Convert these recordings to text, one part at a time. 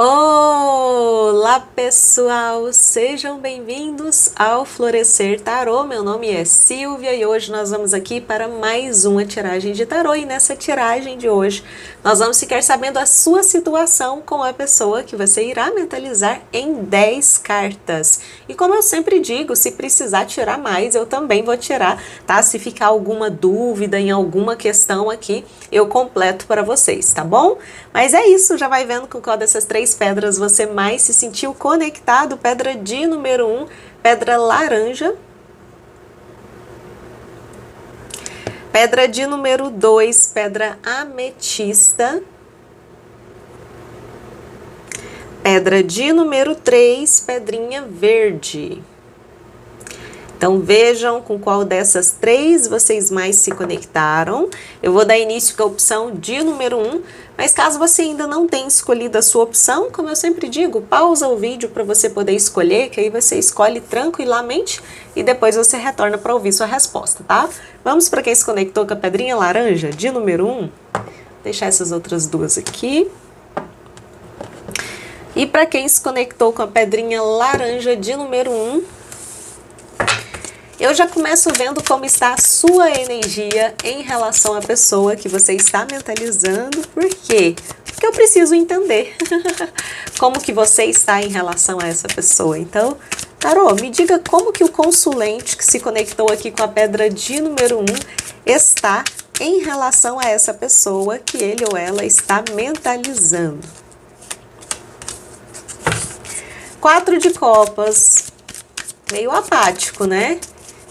Olá pessoal, sejam bem-vindos ao Florescer Tarô. Meu nome é Silvia e hoje nós vamos aqui para mais uma tiragem de tarô. E nessa tiragem de hoje nós vamos ficar sabendo a sua situação com a pessoa que você irá mentalizar em 10 cartas. E como eu sempre digo, se precisar tirar mais, eu também vou tirar, tá? Se ficar alguma dúvida em alguma questão aqui, eu completo para vocês, tá bom? Mas é isso, já vai vendo com qual dessas 3 pedras você mais se sentiu conectado. Pedra de número 1, pedra laranja. Pedra de número 2, pedra ametista. Pedra de número 3, pedrinha verde. Então vejam com qual dessas 3 vocês mais se conectaram. Eu vou dar início com a opção de número 1, mas caso você ainda não tenha escolhido a sua opção, como eu sempre digo, pausa o vídeo para você poder escolher, que aí você escolhe tranquilamente e depois você retorna para ouvir sua resposta, tá? Vamos para quem se conectou com a pedrinha laranja de número 1. Vou deixar essas outras 2 aqui. E para quem se conectou com a pedrinha laranja de número 1, eu já começo vendo como está a sua energia em relação à pessoa que você está mentalizando. Por quê? Porque eu preciso entender como que você está em relação a essa pessoa. Então, tarô, me diga como que o consulente que se conectou aqui com a pedra de número 1 está em relação a essa pessoa que ele ou ela está mentalizando. 4 de copas, meio apático, né?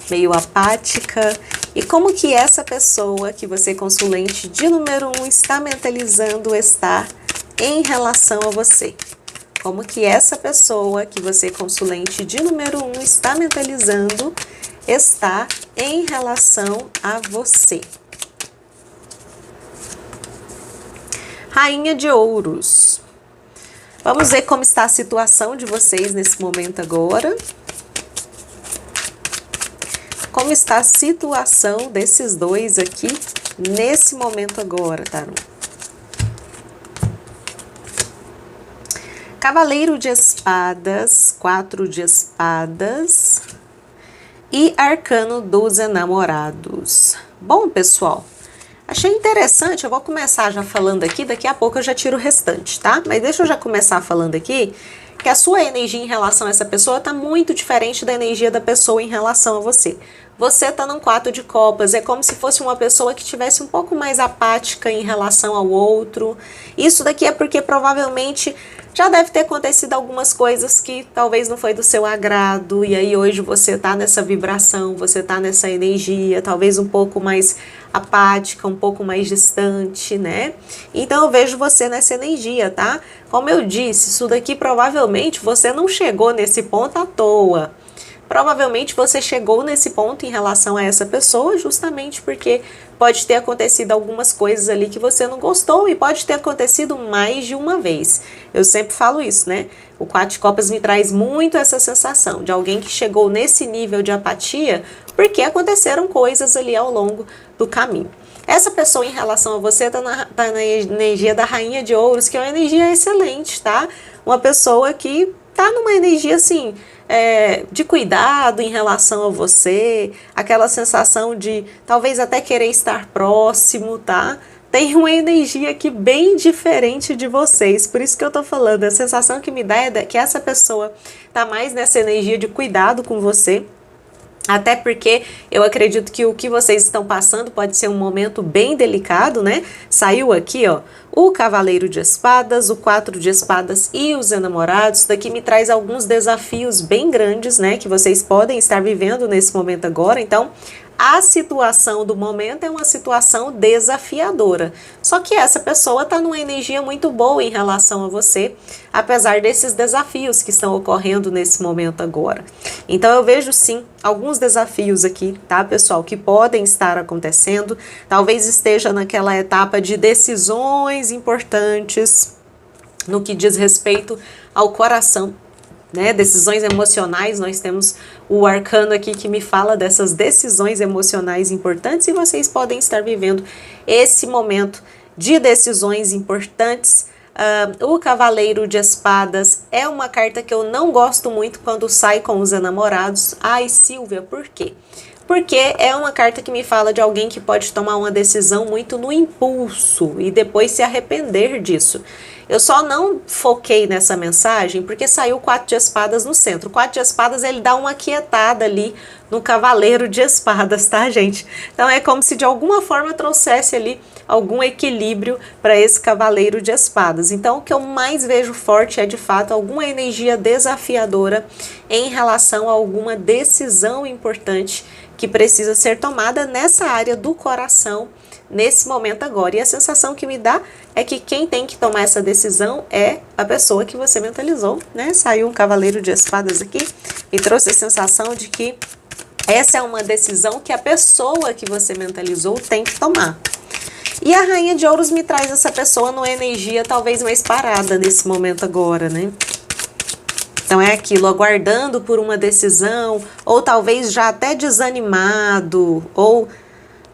Meio apática. E como que essa pessoa que você, consulente de número 1, está mentalizando está em relação a você? Como que essa pessoa que você, consulente de número 1, está mentalizando está em relação a você? Rainha de ouros. Vamos ver como está a situação de vocês nesse momento agora. Como está a situação desses dois aqui nesse momento agora, tarô? Cavaleiro de espadas, 4 de espadas e arcano dos enamorados. Bom, pessoal, achei interessante, eu vou começar já falando aqui, daqui a pouco eu já tiro o restante, tá? Mas deixa eu já começar falando aqui que a sua energia em relação a essa pessoa está muito diferente da energia da pessoa em relação a você. Você está num 4 de copas, é como se fosse uma pessoa que tivesse um pouco mais apática em relação ao outro. Isso daqui é porque provavelmente já deve ter acontecido algumas coisas que talvez não foi do seu agrado, e aí hoje você está nessa vibração, você está nessa energia, talvez um pouco mais apática, um pouco mais distante, né? Então eu vejo você nessa energia, tá? Como eu disse, isso daqui provavelmente você não chegou nesse ponto à toa. Provavelmente você chegou nesse ponto em relação a essa pessoa justamente porque pode ter acontecido algumas coisas ali que você não gostou e pode ter acontecido mais de uma vez. Eu sempre falo isso, né? O 4 de copas me traz muito essa sensação de alguém que chegou nesse nível de apatia porque aconteceram coisas ali ao longo do caminho. Essa pessoa em relação a você tá na energia da rainha de ouros, que é uma energia excelente, tá? Uma pessoa que tá numa energia assim, de cuidado em relação a você, aquela sensação de talvez até querer estar próximo, tá? Tem uma energia aqui bem diferente de vocês, por isso que eu tô falando, a sensação que me dá é que essa pessoa tá mais nessa energia de cuidado com você. Até porque eu acredito que o que vocês estão passando pode ser um momento bem delicado, né? Saiu aqui, ó, o Cavaleiro de Espadas, o 4 de Espadas e os enamorados. Daqui me traz alguns desafios bem grandes, né? Que vocês podem estar vivendo nesse momento agora. Então, a situação do momento é uma situação desafiadora. Só que essa pessoa está numa energia muito boa em relação a você, apesar desses desafios que estão ocorrendo nesse momento agora. Então eu vejo sim alguns desafios aqui, tá, pessoal, que podem estar acontecendo. Talvez esteja naquela etapa de decisões importantes no que diz respeito ao coração, né? Decisões emocionais. Nós temos o arcano aqui que me fala dessas decisões emocionais importantes e vocês podem estar vivendo esse momento de decisões importantes O Cavaleiro de Espadas é uma carta que eu não gosto muito quando sai com os enamorados. Ai, Silvia, por quê? Porque é uma carta que me fala de alguém que pode tomar uma decisão muito no impulso e depois se arrepender disso. Eu só não foquei nessa mensagem porque saiu o 4 de espadas no centro. O 4 de espadas, ele dá uma quietada ali no Cavaleiro de Espadas, tá, gente? Então é como se de alguma forma trouxesse ali algum equilíbrio para esse Cavaleiro de Espadas. Então o que eu mais vejo forte é de fato alguma energia desafiadora em relação a alguma decisão importante que precisa ser tomada nessa área do coração nesse momento agora. E a sensação que me dá é que quem tem que tomar essa decisão é a pessoa que você mentalizou, né? Saiu um Cavaleiro de Espadas aqui e trouxe a sensação de que essa é uma decisão que a pessoa que você mentalizou tem que tomar. E a Rainha de Ouros me traz essa pessoa numa energia talvez mais parada nesse momento agora, né? Então é aquilo, aguardando por uma decisão, ou talvez já até desanimado, ou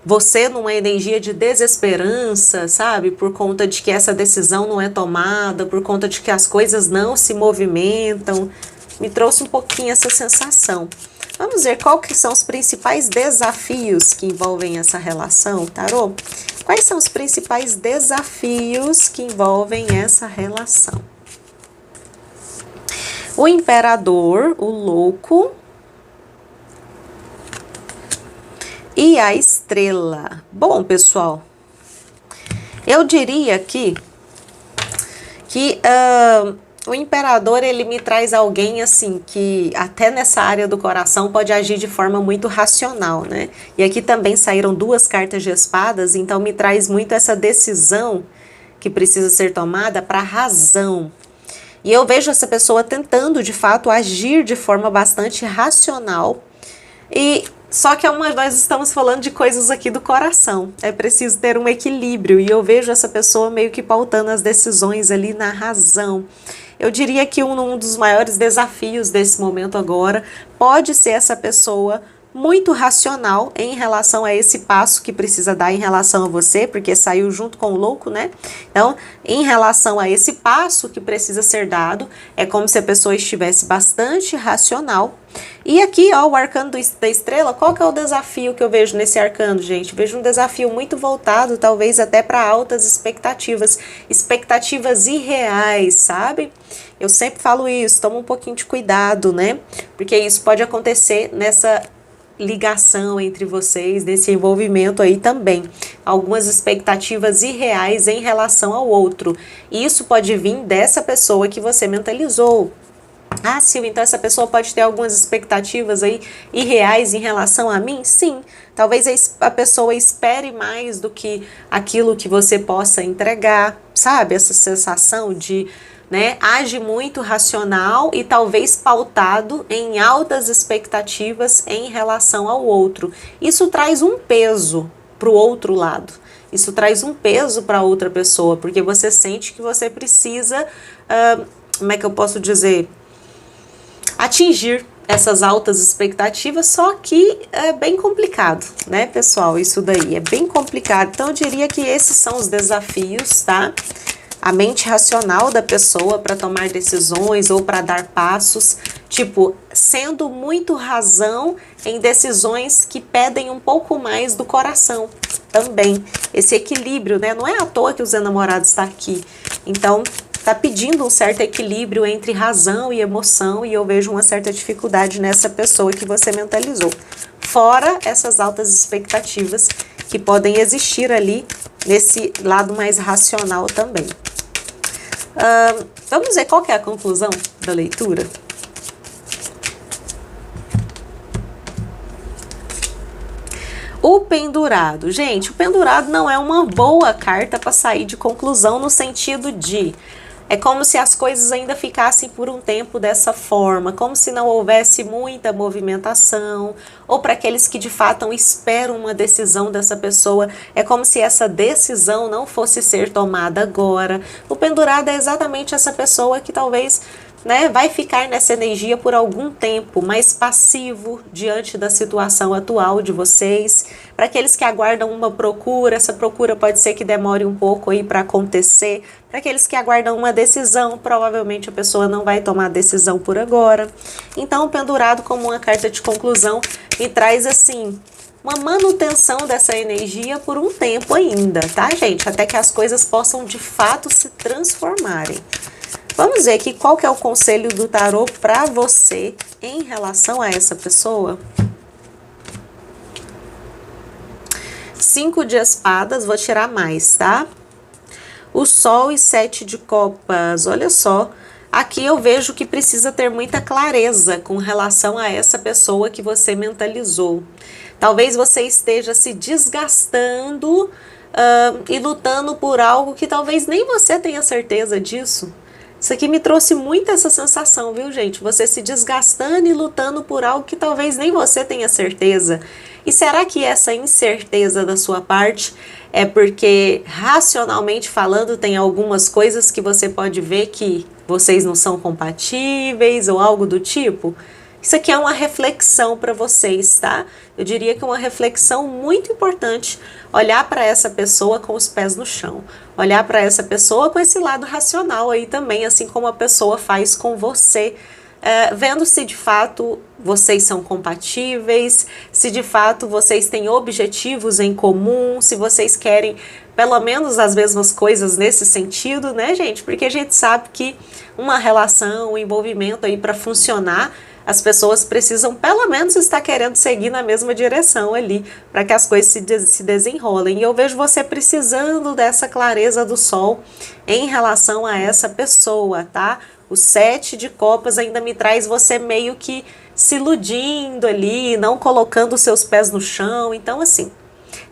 você numa energia de desesperança, sabe? Por conta de que essa decisão não é tomada, por conta de que as coisas não se movimentam. Me trouxe um pouquinho essa sensação. Vamos ver qual que são os principais desafios que envolvem essa relação, tarô? Quais são os principais desafios que envolvem essa relação? O Imperador, o Louco e a Estrela. Bom, pessoal, eu diria aqui que o Imperador, ele me traz alguém assim que até nessa área do coração pode agir de forma muito racional, né? E aqui também saíram 2 cartas de espadas, então me traz muito essa decisão que precisa ser tomada para a razão. E eu vejo essa pessoa tentando, de fato, agir de forma bastante racional. E só que nós estamos falando de coisas aqui do coração. É preciso ter um equilíbrio. E eu vejo essa pessoa meio que pautando as decisões ali na razão. Eu diria que um dos maiores desafios desse momento agora pode ser essa pessoa muito racional em relação a esse passo que precisa dar em relação a você, porque saiu junto com o louco, né? Então, em relação a esse passo que precisa ser dado, é como se a pessoa estivesse bastante racional. E aqui, ó, o arcano da estrela, qual que é o desafio que eu vejo nesse arcano, gente? Vejo um desafio muito voltado, talvez até para altas expectativas, expectativas irreais, sabe? Eu sempre falo isso, toma um pouquinho de cuidado, né? Porque isso pode acontecer nessa ligação entre vocês, nesse envolvimento aí também. Algumas expectativas irreais em relação ao outro. E isso pode vir dessa pessoa que você mentalizou. Ah, Silvia, então essa pessoa pode ter algumas expectativas aí irreais em relação a mim? Sim, talvez a pessoa espere mais do que aquilo que você possa entregar, sabe? Essa sensação de, né, age muito racional e talvez pautado em altas expectativas em relação ao outro. Isso traz um peso para o outro lado. Isso traz um peso para outra pessoa, porque você sente que você precisa, como é que eu posso dizer? Atingir essas altas expectativas, só que é bem complicado, né, pessoal? Isso daí é bem complicado. Então, eu diria que esses são os desafios, tá? A mente racional da pessoa para tomar decisões ou para dar passos, tipo, sendo muito razão em decisões que pedem um pouco mais do coração também. Esse equilíbrio, né? Não é à toa que os enamorados estão aqui. Então, tá pedindo um certo equilíbrio entre razão e emoção, e eu vejo uma certa dificuldade nessa pessoa que você mentalizou. Fora essas altas expectativas que podem existir ali nesse lado mais racional também. Vamos ver qual que é a conclusão da leitura? O pendurado. Gente, o pendurado não é uma boa carta para sair de conclusão no sentido de... É como se as coisas ainda ficassem por um tempo dessa forma, como se não houvesse muita movimentação, ou para aqueles que de fato esperam uma decisão dessa pessoa, é como se essa decisão não fosse ser tomada agora. O pendurado é exatamente essa pessoa que talvez, né, vai ficar nessa energia por algum tempo, mais passivo diante da situação atual de vocês, Para aqueles que aguardam uma procura, essa procura pode ser que demore um pouco aí para acontecer. Para aqueles que aguardam uma decisão, provavelmente a pessoa não vai tomar decisão por agora. Então, o pendurado, como uma carta de conclusão, me traz assim uma manutenção dessa energia por um tempo ainda, tá, gente? Até que as coisas possam de fato se transformarem. Vamos ver aqui qual que é o conselho do tarô para você em relação a essa pessoa. 5 de espadas, vou tirar mais, tá? O sol e 7 de copas, olha só. Aqui eu vejo que precisa ter muita clareza com relação a essa pessoa que você mentalizou. Talvez você esteja se desgastando e lutando por algo que talvez nem você tenha certeza disso. Isso aqui me trouxe muito essa sensação, viu, gente? Você se desgastando e lutando por algo que talvez nem você tenha certeza. E será que essa incerteza da sua parte é porque, racionalmente falando, tem algumas coisas que você pode ver que vocês não são compatíveis ou algo do tipo? Isso aqui é uma reflexão para vocês, tá? Eu diria que é uma reflexão muito importante olhar para essa pessoa com os pés no chão. Olhar para essa pessoa com esse lado racional aí também, assim como a pessoa faz com você. Vendo se de fato vocês são compatíveis, se de fato vocês têm objetivos em comum, se vocês querem pelo menos as mesmas coisas nesse sentido, né, gente? Porque a gente sabe que uma relação, um envolvimento aí para funcionar, as pessoas precisam pelo menos estar querendo seguir na mesma direção ali, para que as coisas se desenrolem. E eu vejo você precisando dessa clareza do sol em relação a essa pessoa, tá? O 7 de copas ainda me traz você meio que se iludindo ali, não colocando os seus pés no chão. Então, assim,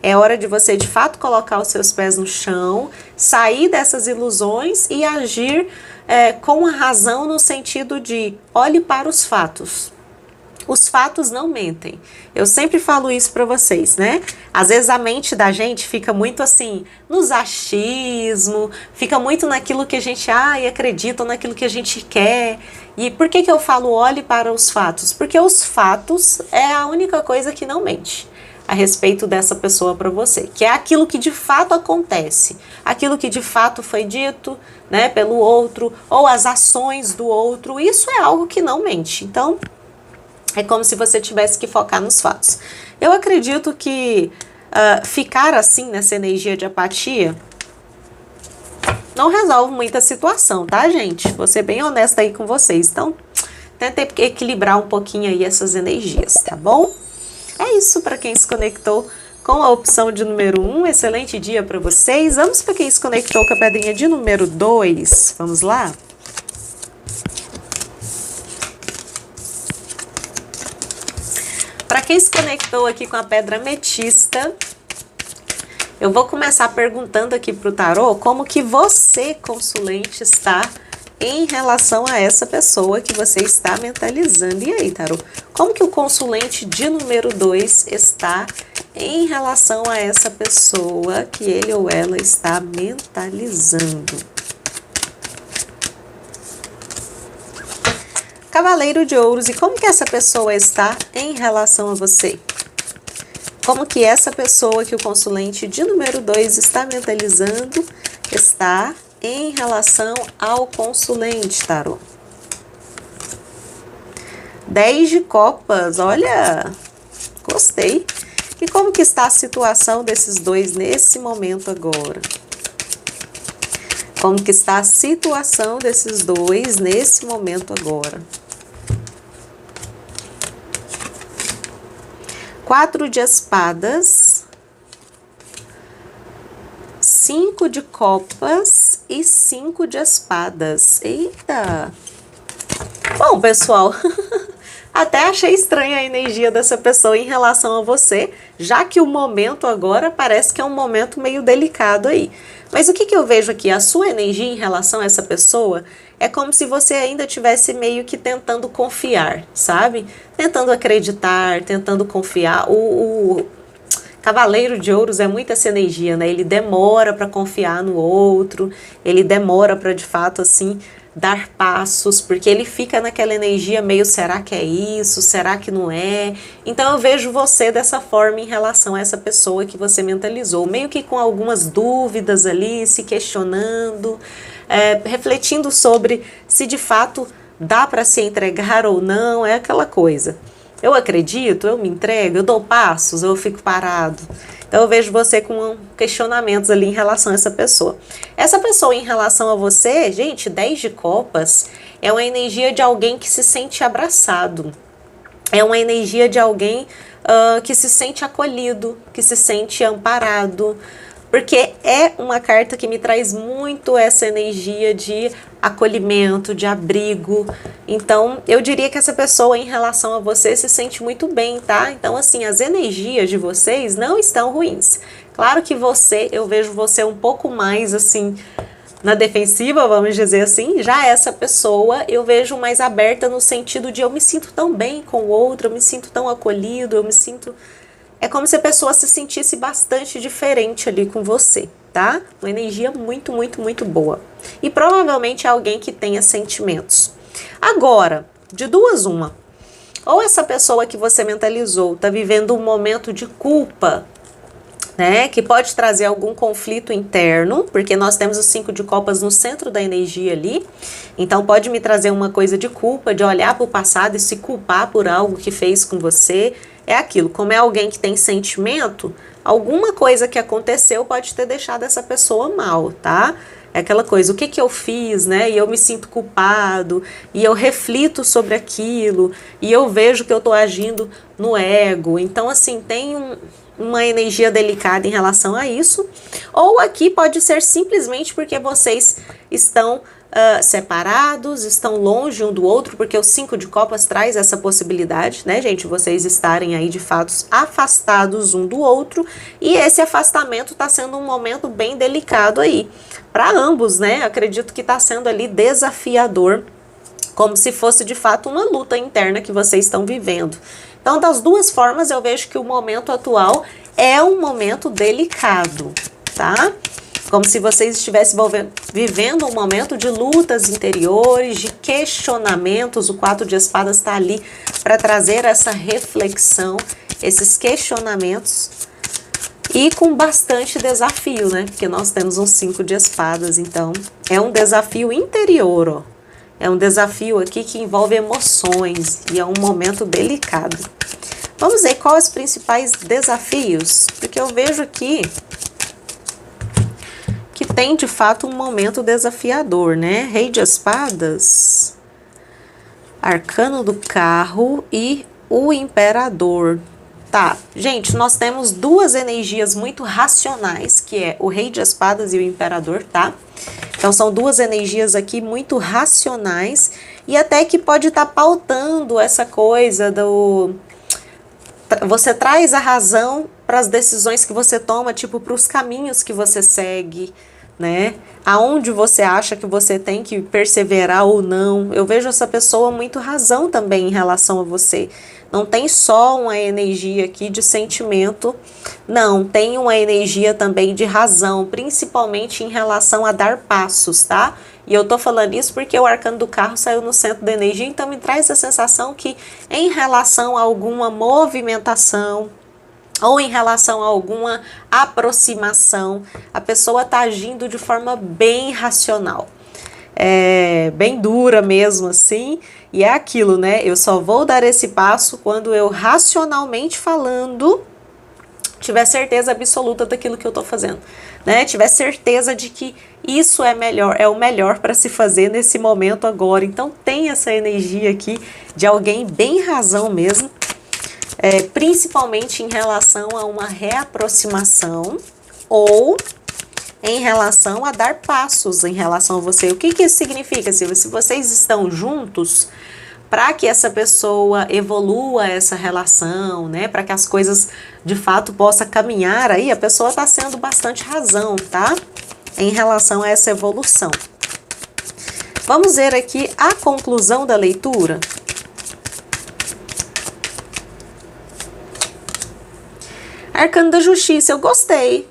é hora de você de fato colocar os seus pés no chão, sair dessas ilusões e agir com a razão no sentido de olhe para os fatos. Os fatos não mentem. Eu sempre falo isso para vocês, né? Às vezes a mente da gente fica muito assim, nos achismo, fica muito naquilo que a gente acredita, naquilo que a gente quer. E por que eu falo olhe para os fatos? Porque os fatos é a única coisa que não mente a respeito dessa pessoa para você, que é aquilo que de fato acontece, aquilo que de fato foi dito, né, pelo outro, ou as ações do outro. Isso é algo que não mente. Então, é como se você tivesse que focar nos fatos. Eu acredito que ficar assim nessa energia de apatia não resolve muita situação, tá, gente? Vou ser bem honesta aí com vocês. Então, tentei equilibrar um pouquinho aí essas energias, tá bom? É isso para quem se conectou com a opção de número 1. Excelente dia para vocês. Vamos para quem se conectou com a pedrinha de número 2. Vamos lá? Para quem se conectou aqui com a pedra ametista, eu vou começar perguntando aqui para o tarô como que você, consulente, está em relação a essa pessoa que você está mentalizando. E aí, tarô? Como que o consulente de número 2 está em relação a essa pessoa que ele ou ela está mentalizando? Cavaleiro de Ouros, e como que essa pessoa está em relação a você? Como que essa pessoa que o consulente de número 2 está mentalizando está em relação ao consulente, tarô? 10 de copas, olha, gostei. E como que está a situação desses dois nesse momento agora? Como que está a situação desses dois nesse momento agora? 4 de espadas, 5 de copas e 5 de espadas. Eita! Bom, pessoal, até achei estranha a energia dessa pessoa em relação a você, já que o momento agora parece que é um momento meio delicado aí. Mas o que eu vejo aqui? A sua energia em relação a essa pessoa é como se você ainda tivesse meio que tentando confiar, sabe? Tentando acreditar, tentando confiar. O Cavaleiro de Ouros é muito essa energia, né? Ele demora para confiar no outro, ele demora para de fato assim dar passos, porque ele fica naquela energia meio, será que é isso? Será que não é? Então eu vejo você dessa forma em relação a essa pessoa que você mentalizou, meio que com algumas dúvidas ali, se questionando, refletindo sobre se de fato dá para se entregar ou não, é aquela coisa. Eu acredito, eu me entrego, eu dou passos, eu fico parado. Então eu vejo você com questionamentos ali em relação a essa pessoa. Essa pessoa em relação a você, gente, 10 de copas é uma energia de alguém que se sente abraçado. É uma energia de alguém que se sente acolhido, que se sente amparado. Porque é uma carta que me traz muito essa energia de acolhimento, de abrigo. Então, eu diria que essa pessoa em relação a você se sente muito bem, tá? Então, assim, as energias de vocês não estão ruins. Claro que eu vejo você um pouco mais, assim, na defensiva, vamos dizer assim. Já essa pessoa, eu vejo mais aberta no sentido de eu me sinto tão bem com o outro, eu me sinto tão acolhido, eu me sinto... É como se a pessoa se sentisse bastante diferente ali com você, tá? Uma energia muito, muito, muito boa. E provavelmente é alguém que tenha sentimentos. Agora, de duas uma. Ou essa pessoa que você mentalizou tá vivendo um momento de culpa, né? Que pode trazer algum conflito interno, porque nós temos os 5 de copas no centro da energia ali. Então pode me trazer uma coisa de culpa, de olhar para o passado e se culpar por algo que fez com você. É aquilo, como é alguém que tem sentimento, alguma coisa que aconteceu pode ter deixado essa pessoa mal, tá? É aquela coisa, o que que eu fiz, né? E eu me sinto culpado, e eu reflito sobre aquilo, e eu vejo que eu tô agindo no ego. Então, assim, tem uma energia delicada em relação a isso. Ou aqui pode ser simplesmente porque vocês estão separados, estão longe um do outro, porque o 5 de copas traz essa possibilidade, né, gente? Vocês estarem aí de fato afastados um do outro, e esse afastamento está sendo um momento bem delicado aí para ambos, né? Acredito que está sendo ali desafiador, como se fosse de fato uma luta interna que vocês estão vivendo. Então, das duas formas, eu vejo que o momento atual é um momento delicado, tá? Como se vocês estivessem vivendo um momento de lutas interiores, de questionamentos. O 4 de espadas está ali para trazer essa reflexão, esses questionamentos. E com bastante desafio, né? Porque nós temos um 5 de espadas, então é um desafio interior, ó. É um desafio aqui que envolve emoções e é um momento delicado. Vamos ver quais os principais desafios, porque eu vejo aqui que tem de fato um momento desafiador, né? Rei de espadas, arcano do carro e o imperador. Tá, gente, nós temos duas energias muito racionais, que é o rei de espadas e o imperador, tá? Então são duas energias aqui muito racionais e até que pode estar pautando essa coisa do... Você traz a razão para as decisões que você toma, tipo, para os caminhos que você segue, né? Aonde você acha que você tem que perseverar ou não. Eu vejo essa pessoa muito razão também em relação a você. Não tem só uma energia aqui de sentimento, não, tem uma energia também de razão, principalmente em relação a dar passos, tá? E eu tô falando isso porque o arcano do carro saiu no centro da energia, então me traz a sensação que em relação a alguma movimentação ou em relação a alguma aproximação, a pessoa está agindo de forma bem racional. Bem dura mesmo assim, e é aquilo, né? Eu só vou dar esse passo quando eu racionalmente falando tiver certeza absoluta daquilo que eu tô fazendo, né? Tiver certeza de que isso é melhor, é o melhor para se fazer nesse momento agora. Então tem essa energia aqui de alguém bem razão mesmo, principalmente em relação a uma reaproximação ou em relação a dar passos em relação a você. O que que isso significa? Se vocês estão juntos, para que essa pessoa evolua essa relação, né? Para que as coisas de fato possam caminhar aí, a pessoa está sendo bastante razão, tá? Em relação a essa evolução. Vamos ver aqui a conclusão da leitura. Arcano da Justiça, eu gostei.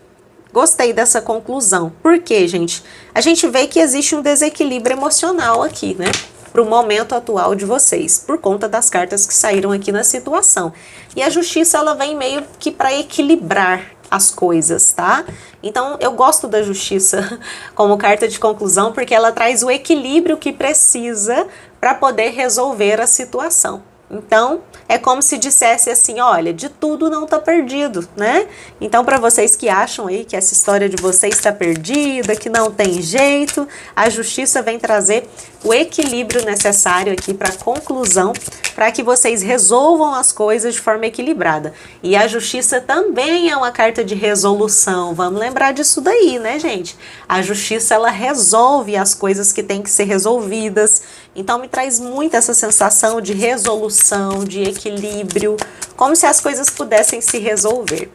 Gostei dessa conclusão. Por quê, gente? A gente vê que existe um desequilíbrio emocional aqui, né? Para o momento atual de vocês, por conta das cartas que saíram aqui na situação. E a justiça, ela vem meio que para equilibrar as coisas, tá? Então, eu gosto da justiça como carta de conclusão, porque ela traz o equilíbrio que precisa para poder resolver a situação. Então, é como se dissesse assim, olha, de tudo não tá perdido, né? Então, para vocês que acham aí que essa história de vocês está perdida, que não tem jeito, a justiça vem trazer o equilíbrio necessário aqui para a conclusão, para que vocês resolvam as coisas de forma equilibrada. E a justiça também é uma carta de resolução, vamos lembrar disso daí, né, gente? A justiça, ela resolve as coisas que têm que ser resolvidas. Então, me traz muito essa sensação de resolução, de equilíbrio, como se as coisas pudessem se resolver.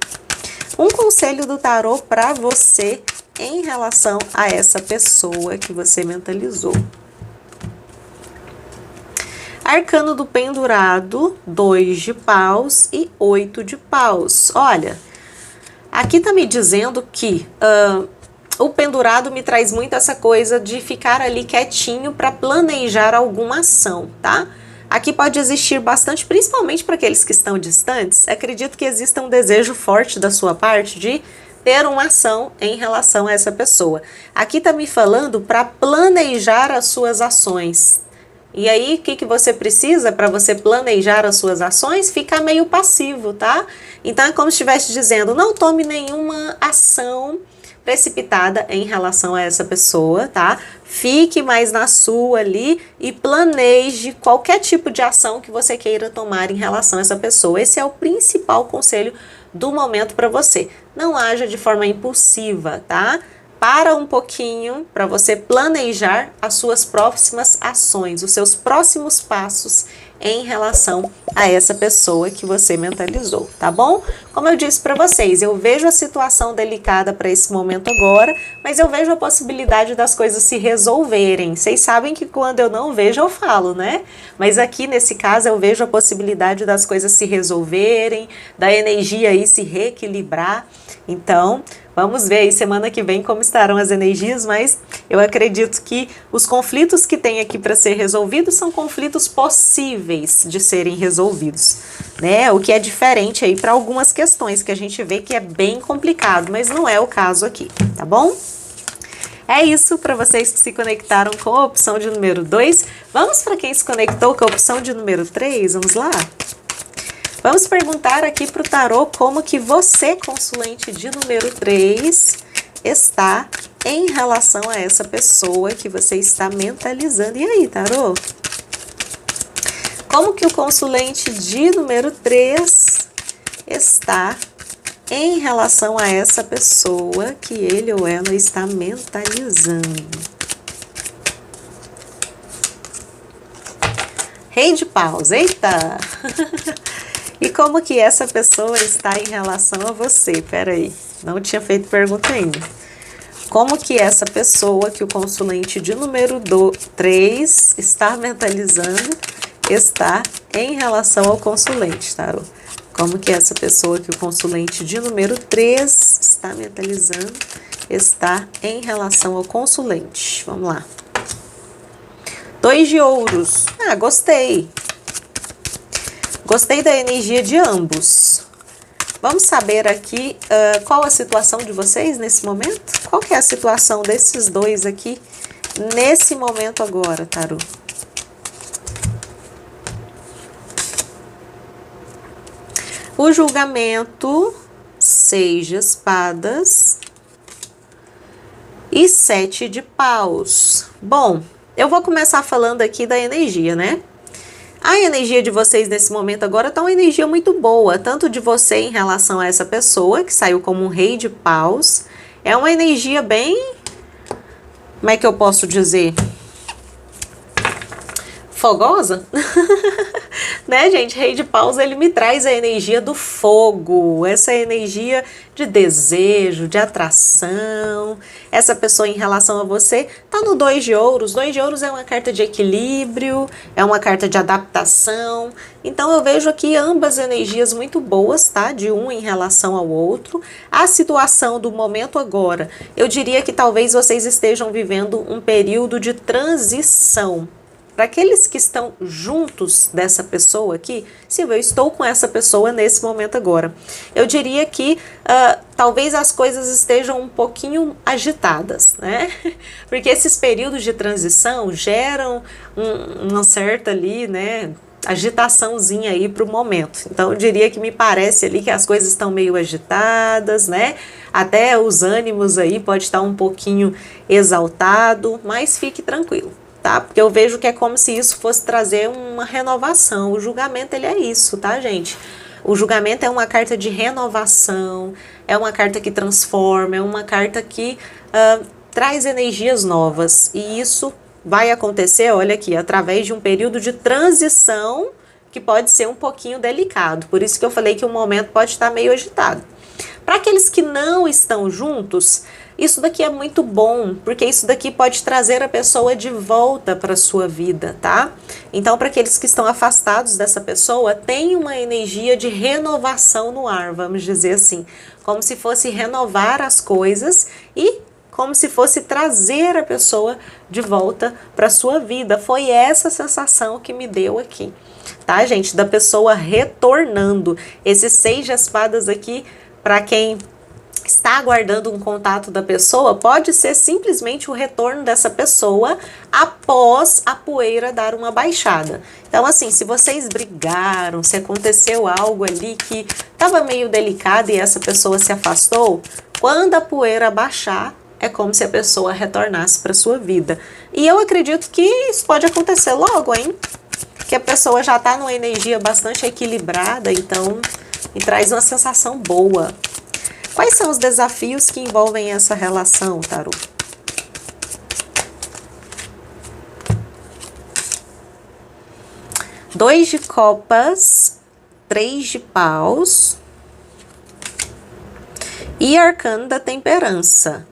Um conselho do tarô para você em relação a essa pessoa que você mentalizou. Arcano do pendurado, 2 de paus e 8 de paus. Olha, aqui tá me dizendo que o pendurado me traz muito essa coisa de ficar ali quietinho para planejar alguma ação, tá? Aqui pode existir bastante, principalmente para aqueles que estão distantes. Acredito que exista um desejo forte da sua parte de ter uma ação em relação a essa pessoa. Aqui tá me falando para planejar as suas ações. E aí, o que você precisa para você planejar as suas ações? Ficar meio passivo, tá? Então, é como se estivesse dizendo, não tome nenhuma ação precipitada em relação a essa pessoa, tá? Fique mais na sua ali e planeje qualquer tipo de ação que você queira tomar em relação a essa pessoa. Esse é o principal conselho do momento para você. Não haja de forma impulsiva, tá? Para um pouquinho para você planejar as suas próximas ações, os seus próximos passos em relação a essa pessoa que você mentalizou, tá bom? Como eu disse para vocês, eu vejo a situação delicada para esse momento agora, mas eu vejo a possibilidade das coisas se resolverem. Vocês sabem que quando eu não vejo, eu falo, né? Mas aqui nesse caso eu vejo a possibilidade das coisas se resolverem, da energia aí se reequilibrar. Então, vamos ver aí semana que vem como estarão as energias, mas eu acredito que os conflitos que tem aqui para ser resolvidos são conflitos possíveis de serem resolvidos, né? O que é diferente aí para algumas questões que a gente vê que é bem complicado, mas não é o caso aqui, tá bom? É isso para vocês que se conectaram com a opção de número 2. Vamos para quem se conectou com a opção de número 3, vamos lá? Vamos perguntar aqui para o tarô como que você, consulente de número 3, está em relação a essa pessoa que você está mentalizando. E aí, tarô? Como que o consulente de número 3 está em relação a essa pessoa que ele ou ela está mentalizando? Rei de paus, eita! E como que essa pessoa está em relação a você? Peraí, não tinha feito pergunta ainda. Como que essa pessoa que o consulente de número 3 está mentalizando está em relação ao consulente, tarô? Como que essa pessoa que o consulente de número 3 está mentalizando está em relação ao consulente? Vamos lá. 2 de ouros. Ah, gostei. Gostei da energia de ambos. Vamos saber aqui qual a situação de vocês nesse momento? Qual que é a situação desses dois aqui nesse momento agora, tarô? O julgamento, 6 de espadas e 7 de paus. Bom, eu vou começar falando aqui da energia, né? A energia de vocês nesse momento agora tá uma energia muito boa, tanto de você em relação a essa pessoa, que saiu como um rei de paus. É uma energia bem... Como é que eu posso dizer? Fogosa? Né, gente? Rei de paus, ele me traz a energia do fogo, essa energia de desejo, de atração. Essa pessoa em relação a você tá no 2 de ouros. 2 de ouros é uma carta de equilíbrio, é uma carta de adaptação. Então eu vejo aqui ambas energias muito boas, tá? De um em relação ao outro. A situação do momento agora, eu diria que talvez vocês estejam vivendo um período de transição. Para aqueles que estão juntos dessa pessoa aqui, Silvia, eu estou com essa pessoa nesse momento agora. Eu diria que talvez as coisas estejam um pouquinho agitadas, né? Porque esses períodos de transição geram uma certa ali, né, agitaçãozinha aí para o momento. Então eu diria que me parece ali que as coisas estão meio agitadas, né? Até os ânimos aí pode estar um pouquinho exaltado, mas fique tranquilo. Tá? Porque eu vejo que é como se isso fosse trazer uma renovação. O julgamento, ele é isso, tá, gente? O julgamento é uma carta de renovação, é uma carta que transforma, é uma carta que traz energias novas. E isso vai acontecer, olha aqui, através de um período de transição que pode ser um pouquinho delicado. Por isso que eu falei que o momento pode estar meio agitado. Para aqueles que não estão juntos, isso daqui é muito bom, porque isso daqui pode trazer a pessoa de volta para a sua vida, tá? Então, para aqueles que estão afastados dessa pessoa, tem uma energia de renovação no ar, vamos dizer assim. Como se fosse renovar as coisas e como se fosse trazer a pessoa de volta para a sua vida. Foi essa sensação que me deu aqui, tá, gente? Da pessoa retornando. Esse 6 de espadas aqui, para quem está aguardando um contato da pessoa, pode ser simplesmente o retorno dessa pessoa após a poeira dar uma baixada. Então, assim, se vocês brigaram, se aconteceu algo ali que estava meio delicado e essa pessoa se afastou, quando a poeira baixar, é como se a pessoa retornasse para sua vida. E eu acredito que isso pode acontecer logo, hein? Que a pessoa já está numa energia bastante equilibrada, então me traz uma sensação boa. Quais são os desafios que envolvem essa relação, tarô? Dois de copas, 3 de paus e arcano da temperança.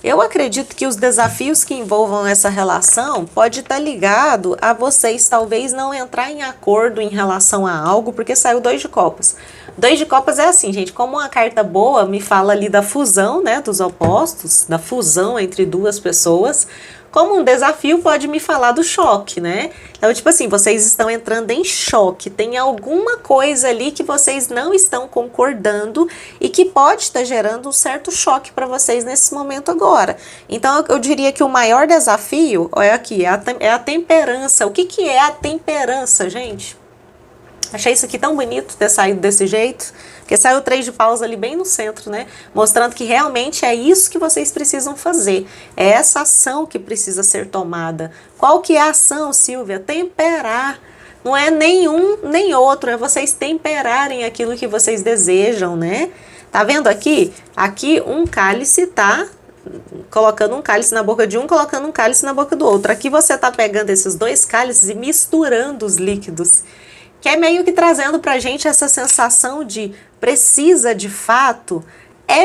Eu acredito que os desafios que envolvam essa relação pode estar ligado a vocês talvez não entrar em acordo em relação a algo, porque saiu 2 de copas. 2 de copas é assim, gente, como uma carta boa me fala ali da fusão, né, dos opostos, da fusão entre duas pessoas, como um desafio pode me falar do choque, né? Então, tipo assim, vocês estão entrando em choque, tem alguma coisa ali que vocês não estão concordando e que pode estar gerando um certo choque para vocês nesse momento agora. Então, eu diria que o maior desafio, olha aqui, é a temperança. O que é a temperança, gente? Achei isso aqui tão bonito ter saído desse jeito, porque saiu 3 de paus ali bem no centro, né? Mostrando que realmente é isso que vocês precisam fazer. É essa ação que precisa ser tomada. Qual que é a ação, Silvia? Temperar. Não é nenhum nem outro, é vocês temperarem aquilo que vocês desejam, né? Tá vendo aqui? Aqui um cálice tá colocando um cálice na boca de um, colocando um cálice na boca do outro. Aqui você tá pegando esses 2 cálices e misturando os líquidos, que é meio que trazendo pra gente essa sensação de precisa de fato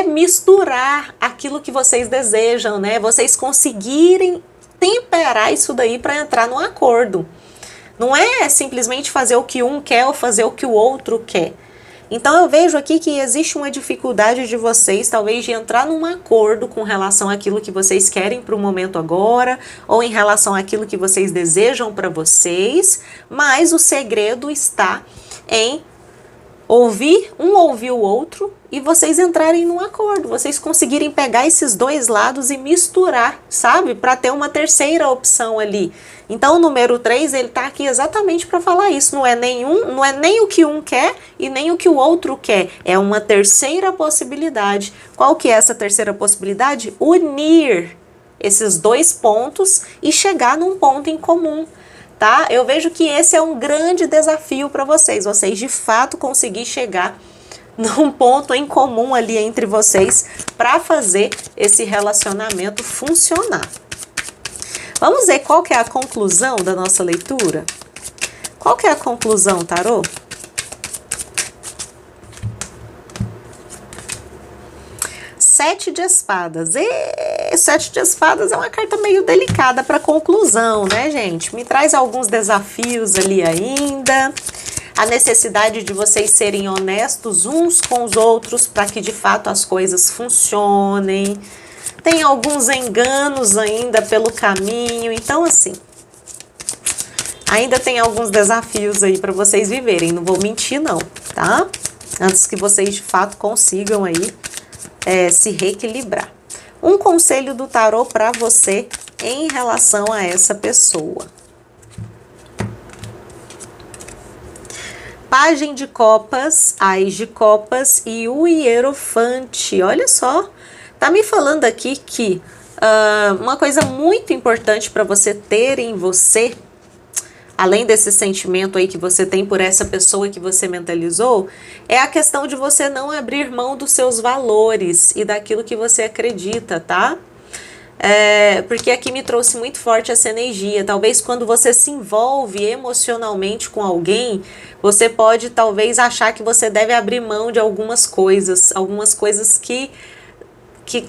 misturar aquilo que vocês desejam, né? Vocês conseguirem temperar isso daí para entrar num acordo. Não é simplesmente fazer o que um quer ou fazer o que o outro quer. Então eu vejo aqui que existe uma dificuldade de vocês, talvez de entrar num acordo com relação àquilo que vocês querem para o momento agora, ou em relação àquilo que vocês desejam para vocês, mas o segredo está em ouvir o outro e vocês entrarem num acordo, vocês conseguirem pegar esses 2 lados e misturar, sabe? Para ter uma terceira opção ali. Então o número 3, ele tá aqui exatamente para falar isso, não é nem o que um quer e nem o que o outro quer, é uma terceira possibilidade. Qual que é essa terceira possibilidade? Unir esses 2 pontos e chegar num ponto em comum. Tá? Eu vejo que esse é um grande desafio para vocês de fato conseguir chegar num ponto em comum ali entre vocês para fazer esse relacionamento funcionar. Vamos ver qual que é a conclusão da nossa leitura? Qual que é a conclusão, tarô? Sete de espadas. E sete de espadas é uma carta meio delicada para conclusão, né, gente? Me traz alguns desafios ali ainda. A necessidade de vocês serem honestos uns com os outros para que de fato as coisas funcionem. Tem alguns enganos ainda pelo caminho. Então, assim, ainda tem alguns desafios aí para vocês viverem. Não vou mentir, não, tá? Antes que vocês de fato consigam aí se reequilibrar. Um conselho do tarô para você em relação a essa pessoa. Pagem de copas, Ás de copas e o Hierofante. Olha só, tá me falando aqui que uma coisa muito importante para você ter em você, além desse sentimento aí que você tem por essa pessoa que você mentalizou, é a questão de você não abrir mão dos seus valores e daquilo que você acredita, tá? Porque aqui me trouxe muito forte essa energia. Talvez quando você se envolve emocionalmente com alguém, você pode talvez achar que você deve abrir mão de algumas coisas que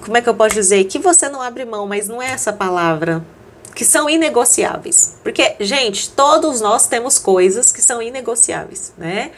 como é que eu posso dizer? Que você não abre mão, mas não é essa palavra. Que são inegociáveis. Porque, gente, todos nós temos coisas que são inegociáveis, né?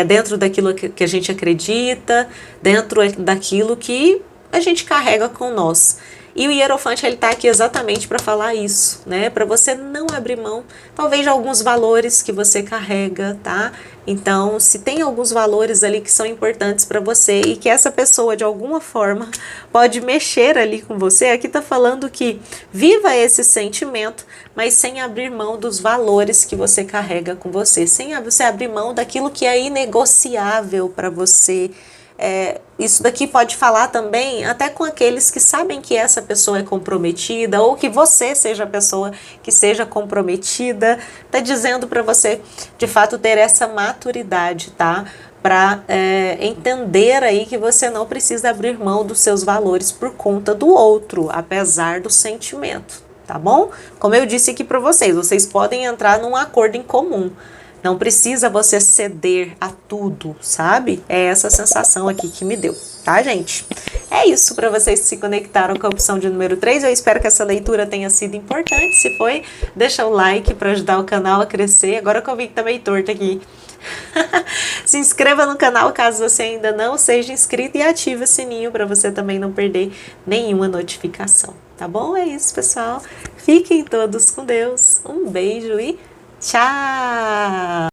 Dentro daquilo que a gente acredita, dentro daquilo que a gente carrega com nós. E o Hierofante, ele tá aqui exatamente para falar isso, né? Para você não abrir mão, talvez, de alguns valores que você carrega, tá? Então, se tem alguns valores ali que são importantes para você e que essa pessoa, de alguma forma, pode mexer ali com você, aqui tá falando que viva esse sentimento, mas sem abrir mão dos valores que você carrega com você, sem você abrir mão daquilo que é inegociável para você. Isso daqui pode falar também até com aqueles que sabem que essa pessoa é comprometida ou que você seja a pessoa que seja comprometida. Tá dizendo para você, de fato, ter essa maturidade, tá? Para entender aí que você não precisa abrir mão dos seus valores por conta do outro, apesar do sentimento, tá bom? Como eu disse aqui para vocês podem entrar num acordo em comum. Não precisa você ceder a tudo, sabe? É essa sensação aqui que me deu, tá, gente? É isso para vocês que se conectaram com a opção de número 3. Eu espero que essa leitura tenha sido importante. Se foi, deixa o like para ajudar o canal a crescer. Agora que eu vi que tá meio torto aqui. Se inscreva no canal caso você ainda não seja inscrito e ative o sininho para você também não perder nenhuma notificação, tá bom? É isso, pessoal. Fiquem todos com Deus. Um beijo e tchau!